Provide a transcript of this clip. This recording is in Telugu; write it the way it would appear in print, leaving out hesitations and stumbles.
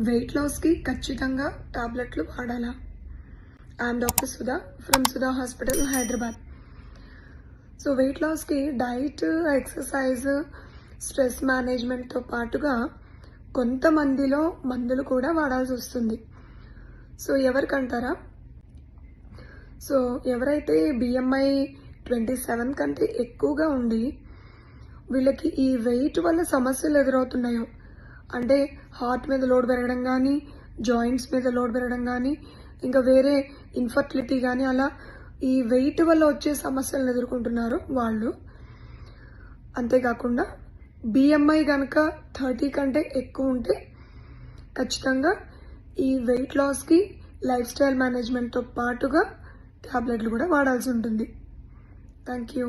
వెయిట్ లాస్కి ఖచ్చితంగా టాబ్లెట్లు వాడాలా? I'm doctor Sudha from Sudha hospital Hyderabad. So weight లాస్కి డైట్, ఎక్సర్సైజ్, స్ట్రెస్ మేనేజ్మెంట్తో పాటుగా కొంతమందిలో మందులు కూడా వాడాల్సి వస్తుంది. సో ఎవరికంటారా? సో ఎవరైతే BMI 27 కంటే ఎక్కువగా ఉండి వీళ్ళకి ఈ వెయిట్ వల్ల సమస్యలు ఎదురవుతున్నాయో, అంటే హార్ట్ మీద లోడ్ పెరగడం కానీ, జాయింట్స్ మీద లోడ్ పెరగడం కానీ, ఇంకా వేరే ఇన్ఫర్టిలిటీ కానీ, అలా ఈ వెయిట్ వల్ల వచ్చే సమస్యలను ఎదుర్కొంటున్నారు వాళ్ళు. అంతేకాకుండా BMI కనుక 30 కంటే ఎక్కువ ఉంటే ఖచ్చితంగా ఈ వెయిట్ లాస్కి లైఫ్ స్టైల్ మేనేజ్మెంట్తో పాటుగా ట్యాబ్లెట్లు కూడా వాడాల్సి ఉంటుంది. Thank you.